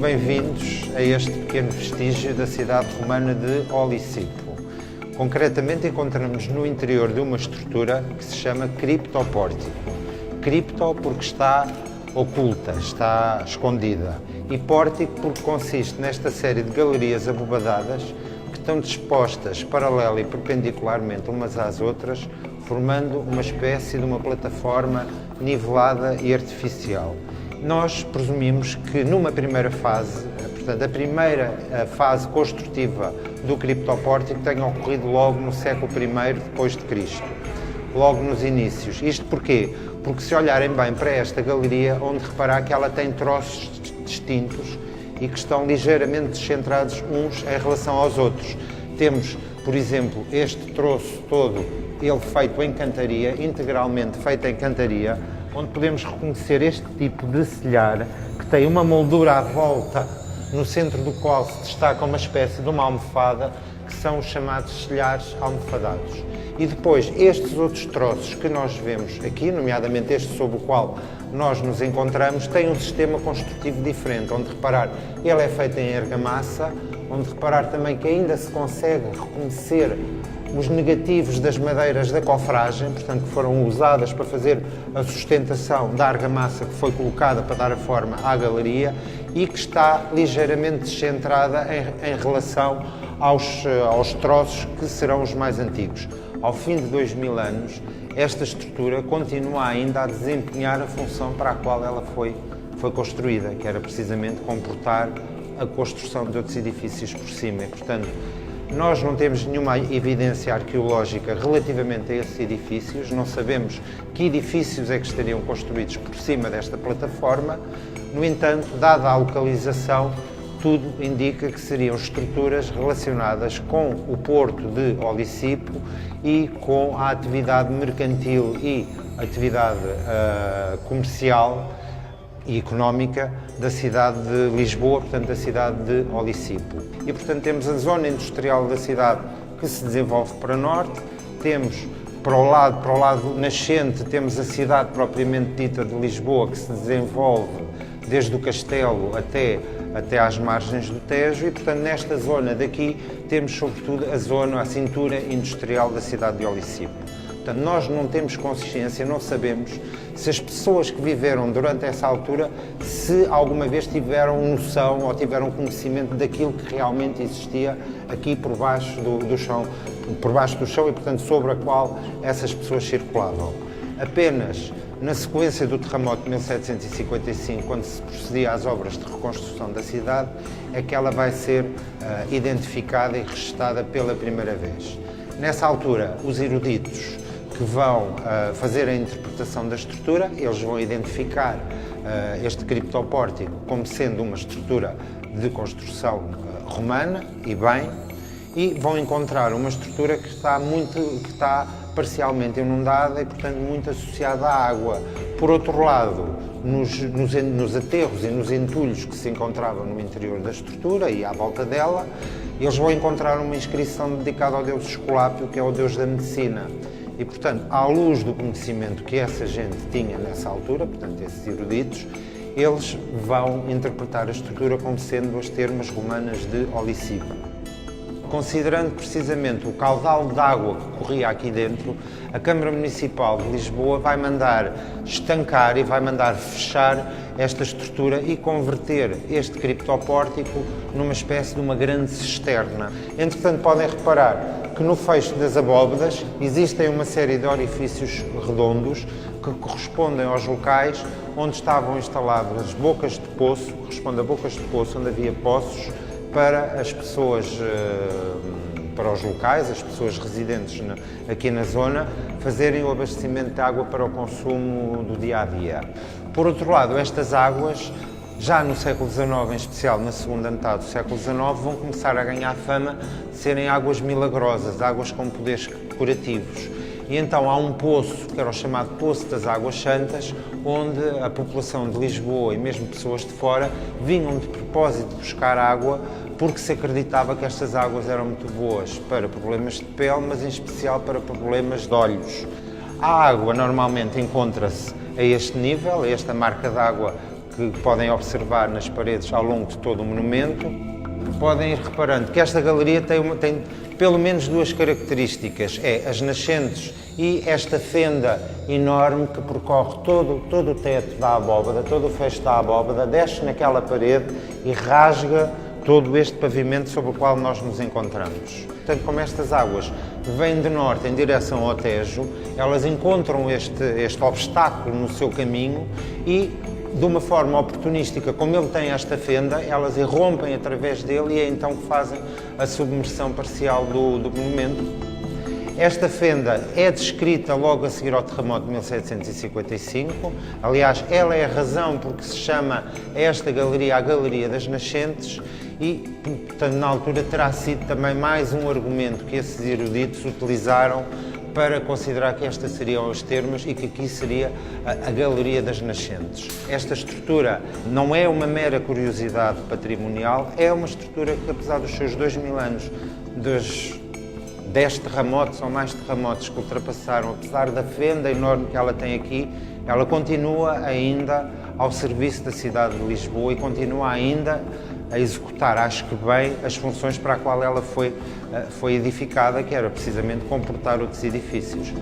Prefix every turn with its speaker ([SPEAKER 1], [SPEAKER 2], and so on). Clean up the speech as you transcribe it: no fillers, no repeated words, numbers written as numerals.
[SPEAKER 1] bem-vindos a este pequeno vestígio da cidade romana de Olisipo. Concretamente, encontramos no interior de uma estrutura que se chama criptopórtico. Cripto porque está oculta, está escondida, e pórtico porque consiste nesta série de galerias abobadadas que estão dispostas paralela e perpendicularmente umas às outras, formando uma espécie de uma plataforma nivelada e artificial. Nós presumimos que numa primeira fase, portanto a primeira fase construtiva do criptopórtico tenha ocorrido logo no século I depois de Cristo, logo nos inícios. Isto porquê? Porque se olharem bem para esta galeria, onde reparar que ela tem troços distintos e que estão ligeiramente descentrados uns em relação aos outros. Temos, por exemplo, este troço todo, ele feito em cantaria, integralmente feito em cantaria, onde podemos reconhecer este tipo de silhar, que tem uma moldura à volta, no centro do qual se destaca uma espécie de uma almofada, que são os chamados silhares almofadados. E depois, estes outros troços que nós vemos aqui, nomeadamente este sob o qual nós nos encontramos, têm um sistema construtivo diferente, onde reparar, ele é feito em argamassa, onde reparar também que ainda se consegue reconhecer os negativos das madeiras da cofragem, portanto, que foram usadas para fazer a sustentação da argamassa que foi colocada para dar a forma à galeria e que está ligeiramente descentrada em relação aos troços que serão os mais antigos. Ao fim de 2000 anos, esta estrutura continua ainda a desempenhar a função para a qual ela foi construída, que era precisamente comportar a construção de outros edifícios por cima. E, portanto, nós não temos nenhuma evidência arqueológica relativamente a esses edifícios, não sabemos que edifícios é que estariam construídos por cima desta plataforma. No entanto, dada a localização, tudo indica que seriam estruturas relacionadas com o porto de Olisipo e com a atividade mercantil e atividade comercial e económica da cidade de Lisboa, portanto da cidade de Olisipo. E portanto temos a zona industrial da cidade que se desenvolve para norte, temos para o lado nascente, temos a cidade propriamente dita de Lisboa, que se desenvolve desde o castelo até às margens do Tejo, e portanto nesta zona daqui temos sobretudo a cintura industrial da cidade de Olisipo. Portanto, nós não temos consciência, não sabemos se as pessoas que viveram durante essa altura, se alguma vez tiveram noção ou tiveram conhecimento daquilo que realmente existia aqui por baixo do chão e, portanto, sobre a qual essas pessoas circulavam. Apenas na sequência do terremoto de 1755, quando se procedia às obras de reconstrução da cidade, é que ela vai ser identificada e registada pela primeira vez. Nessa altura, os eruditos que vão fazer a interpretação da estrutura, eles vão identificar este criptopórtico como sendo uma estrutura de construção romana, e bem, e vão encontrar uma estrutura que está parcialmente inundada e, portanto, muito associada à água. Por outro lado, nos aterros e nos entulhos que se encontravam no interior da estrutura e à volta dela, eles vão encontrar uma inscrição dedicada ao deus Esculápio, que é o deus da medicina. E, portanto, à luz do conhecimento que essa gente tinha nessa altura, portanto, esses eruditos, eles vão interpretar a estrutura como sendo as termas romanas de Olisipo. Considerando precisamente o caudal de água que corria aqui dentro, a Câmara Municipal de Lisboa vai mandar estancar e vai mandar fechar esta estrutura e converter este criptopórtico numa espécie de uma grande cisterna. Entretanto, podem reparar que no fecho das abóbadas existem uma série de orifícios redondos que correspondem aos locais onde estavam instaladas as bocas de poço, corresponde a bocas de poço, onde havia poços para as pessoas, para os locais, as pessoas residentes aqui na zona, fazerem o abastecimento de água para o consumo do dia-a-dia. Por outro lado, estas águas, já no século XIX, em especial na segunda metade do século XIX, vão começar a ganhar fama de serem águas milagrosas, águas com poderes curativos. E então há um poço, que era o chamado Poço das Águas Santas, onde a população de Lisboa e mesmo pessoas de fora vinham de propósito buscar água, porque se acreditava que estas águas eram muito boas para problemas de pele, mas em especial para problemas de olhos. A água normalmente encontra-se a este nível, a esta marca d'água que podem observar nas paredes ao longo de todo o monumento. Podem ir reparando que esta galeria tem pelo menos duas características, é as nascentes e esta fenda enorme que percorre todo o teto da abóbada, todo o fecho da abóbada, desce naquela parede e rasga todo este pavimento sobre o qual nós nos encontramos. Portanto, como estas águas vêm de norte em direção ao Tejo, elas encontram este obstáculo no seu caminho e, de uma forma oportunística, como ele tem esta fenda, elas irrompem através dele e é então que fazem a submersão parcial do monumento. Esta fenda é descrita logo a seguir ao terremoto de 1755. Aliás, ela é a razão por que se chama esta galeria a Galeria das Nascentes e, portanto, na altura terá sido também mais um argumento que esses eruditos utilizaram para considerar que estas seriam os termos e que aqui seria a Galeria das Nascentes. Esta estrutura não é uma mera curiosidade patrimonial, é uma estrutura que, apesar dos seus 2000 anos, dos 10 terremotos ou mais terremotos que ultrapassaram, apesar da fenda enorme que ela tem aqui, ela continua ainda ao serviço da cidade de Lisboa e continua ainda a executar, acho que bem, as funções para a qual ela foi edificada, que era precisamente comportar outros edifícios.